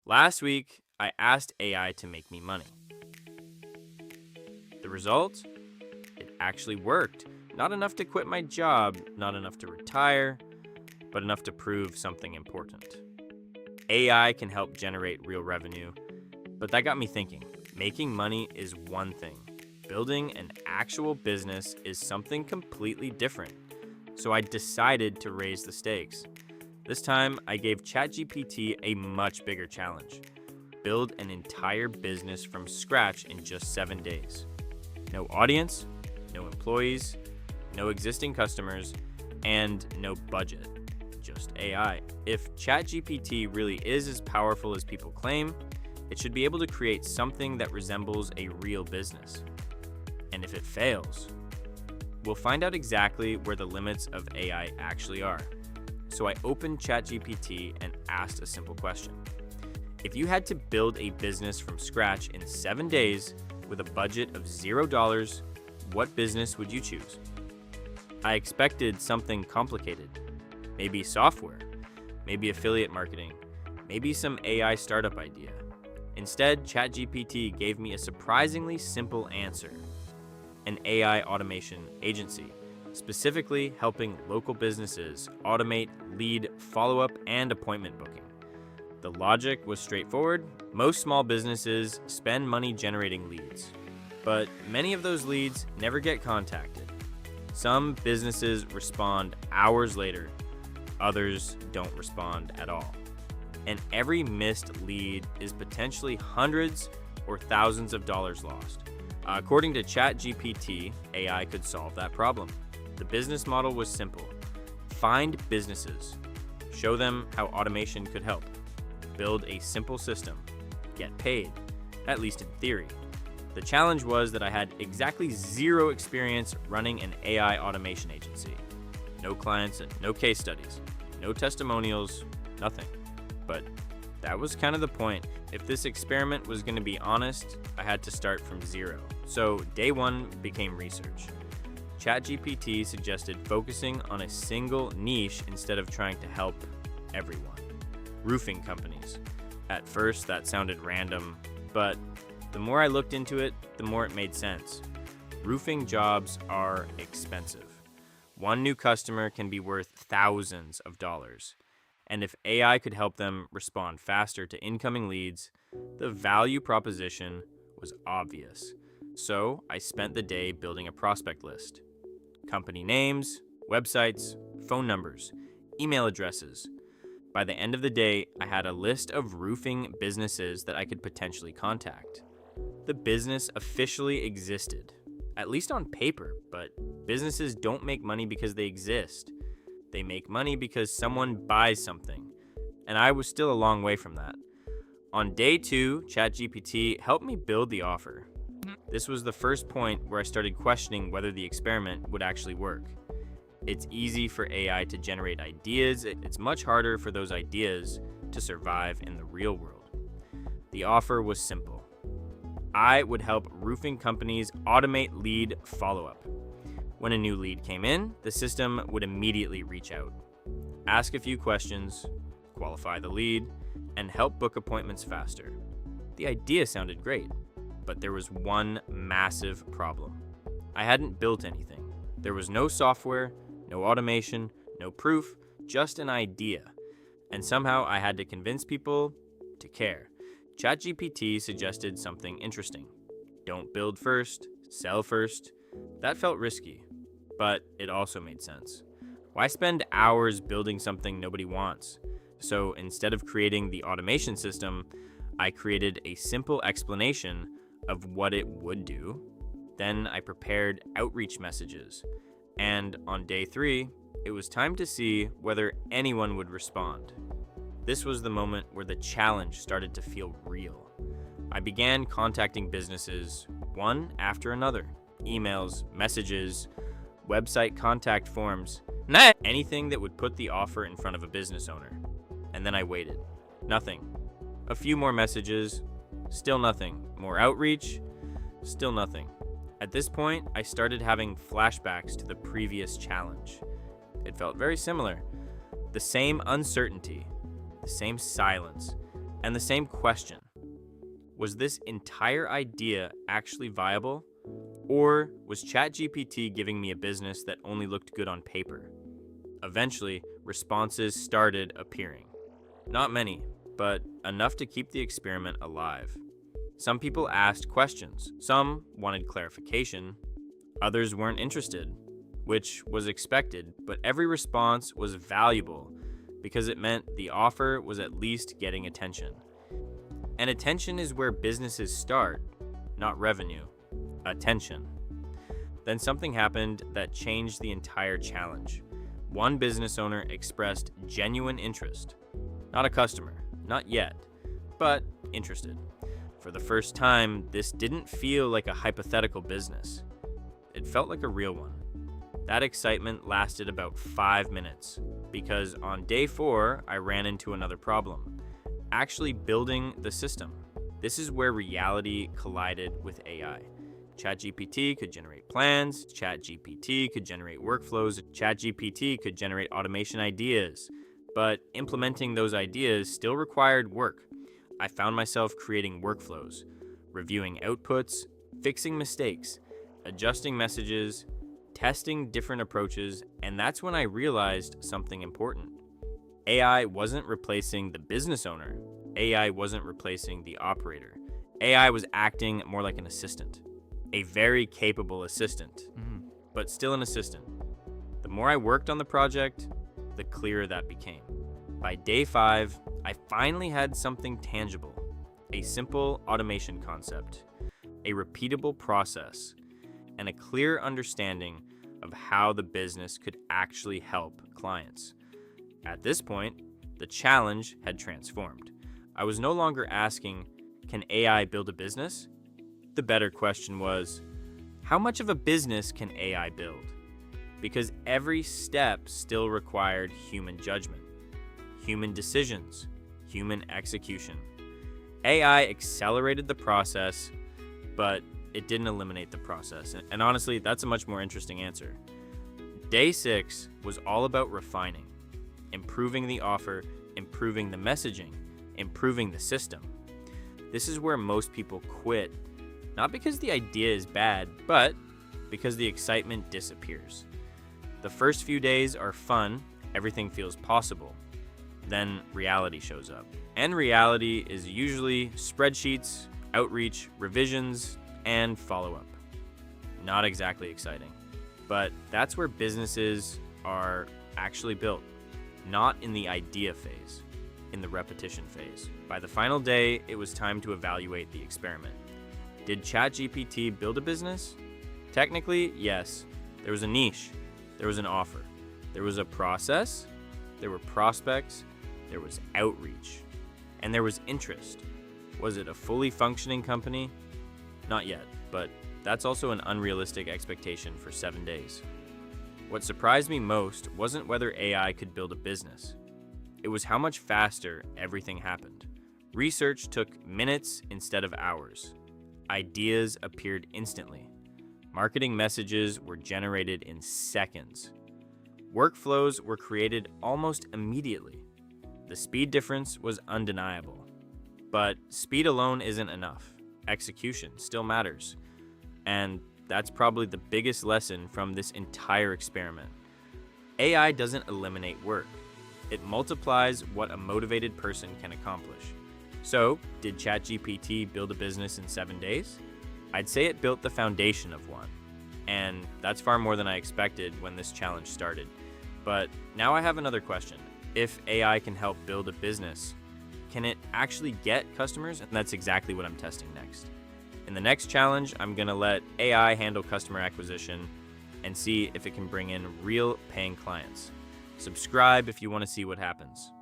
Last week, I asked AI to make me money. The result? It actually worked. Not enough to quit my job, not enough to retire, but enough to prove something important. AI can help generate real revenue, but that got me thinking. Making money is one thing. Building an actual business is something completely different. So I decided to raise the stakes. This time, I gave ChatGPT a much bigger challenge. Build an entire business from scratch in just 7 days. No audience, no employees, no existing customers, and no budget. Just AI. If ChatGPT really is as powerful as people claim, it should be able to create something that resembles a real business. And if it fails, we'll find out exactly where the limits of AI actually are. So I opened ChatGPT and asked a simple question. If you had to build a business from scratch in 7 days with a budget of $0, what business would you choose? I expected something complicated. Maybe software, maybe affiliate marketing, maybe some AI startup idea. Instead, ChatGPT gave me a surprisingly simple answer. An AI automation agency, specifically helping local businesses automate lead follow-up and appointment booking. The logic was straightforward. Most small businesses spend money generating leads, but many of those leads never get contacted. Some businesses respond hours later, others don't respond at all. And every missed lead is potentially hundreds or thousands of dollars lost. According to ChatGPT, AI could solve that problem. The business model was simple. Find businesses, show them how automation could help, build a simple system, get paid, at least in theory. The challenge was that I had exactly zero experience running an AI automation agency. No clients, no case studies, no testimonials, nothing. But that was kind of the point. If this experiment was going to be honest, I had to start from zero. So day one became research. ChatGPT suggested focusing on a single niche instead of trying to help everyone. Roofing companies. At first, that sounded random, but the more I looked into it, the more it made sense. Roofing jobs are expensive. One new customer can be worth thousands of dollars. And if AI could help them respond faster to incoming leads, the value proposition was obvious. So I spent the day building a prospect list. Company names, websites, phone numbers, email addresses. By the end of the day, I had a list of roofing businesses that I could potentially contact. The business officially existed, at least on paper, but businesses don't make money because they exist. They make money because someone buys something, and I was still a long way from that. On day 2, ChatGPT helped me build the offer. This was the first point where I started questioning whether the experiment would actually work. It's easy for AI to generate ideas. It's much harder for those ideas to survive in the real world. The offer was simple. I would help roofing companies automate lead follow-up. When a new lead came in, the system would immediately reach out, ask a few questions, qualify the lead, and help book appointments faster. The idea sounded great, but there was one massive problem. I hadn't built anything. There was no software, no automation, no proof, just an idea. And somehow I had to convince people to care. ChatGPT suggested something interesting. Don't build first, sell first. That felt risky, but it also made sense. Why spend hours building something nobody wants? So instead of creating the automation system, I created a simple explanation of what it would do. Then I prepared outreach messages. And on day 3, it was time to see whether anyone would respond. This was the moment where the challenge started to feel real. I began contacting businesses one after another. Emails, messages, website contact forms, anything that would put the offer in front of a business owner. And then I waited. Nothing. A few more messages, still nothing. More outreach, still nothing. At this point, I started having flashbacks to the previous challenge. It felt very similar. The same uncertainty, the same silence, And the same question: was this entire idea actually viable? Or was ChatGPT giving me a business that only looked good on paper? Eventually, responses started appearing. Not many, but enough to keep the experiment alive. Some people asked questions, some wanted clarification, others weren't interested, which was expected, but every response was valuable because it meant the offer was at least getting attention. And attention is where businesses start, not revenue. Attention. Then something happened that changed the entire challenge. One business owner expressed genuine interest. Not a customer, not yet, but interested. For the first time, this didn't feel like a hypothetical business. It felt like a real one. That excitement lasted about 5 minutes, because on day 4, I ran into another problem. Actually building the system. This is where reality collided with AI. ChatGPT could generate plans, ChatGPT could generate workflows, ChatGPT could generate automation ideas, but implementing those ideas still required work. I found myself creating workflows, reviewing outputs, fixing mistakes, adjusting messages, testing different approaches, and that's when I realized something important. AI wasn't replacing the business owner. AI wasn't replacing the operator. AI was acting more like an assistant. A very capable assistant, but still an assistant. The more I worked on the project, the clearer that became. By day 5, I finally had something tangible, a simple automation concept, a repeatable process, and a clear understanding of how the business could actually help clients. At this point, the challenge had transformed. I was no longer asking, can AI build a business? The better question was, how much of a business can AI build? Because every step still required human judgment, human decisions, human execution. AI accelerated the process, but it didn't eliminate the process. And honestly, that's a much more interesting answer. Day 6 was all about refining, improving the offer, improving the messaging, improving the system. This is where most people quit. Not because the idea is bad, but because the excitement disappears. The first few days are fun, everything feels possible. Then reality shows up. And reality is usually spreadsheets, outreach, revisions, and follow-up. Not exactly exciting. But that's where businesses are actually built. Not in the idea phase, in the repetition phase. By the final day, it was time to evaluate the experiment. Did ChatGPT build a business? Technically, yes. There was a niche. There was an offer. There was a process. There were prospects. There was outreach. And there was interest. Was it a fully functioning company? Not yet, but that's also an unrealistic expectation for 7 days. What surprised me most wasn't whether AI could build a business. It was how much faster everything happened. Research took minutes instead of hours. Ideas appeared instantly. Marketing messages were generated in seconds. Workflows were created almost immediately. The speed difference was undeniable. But speed alone isn't enough. Execution still matters. And that's probably the biggest lesson from this entire experiment. AI doesn't eliminate work. It multiplies what a motivated person can accomplish. So, did ChatGPT build a business in 7 days? I'd say it built the foundation of one. And that's far more than I expected when this challenge started. But now I have another question. If AI can help build a business, can it actually get customers? And that's exactly what I'm testing next. In the next challenge, I'm gonna let AI handle customer acquisition and see if it can bring in real paying clients. Subscribe if you want to see what happens.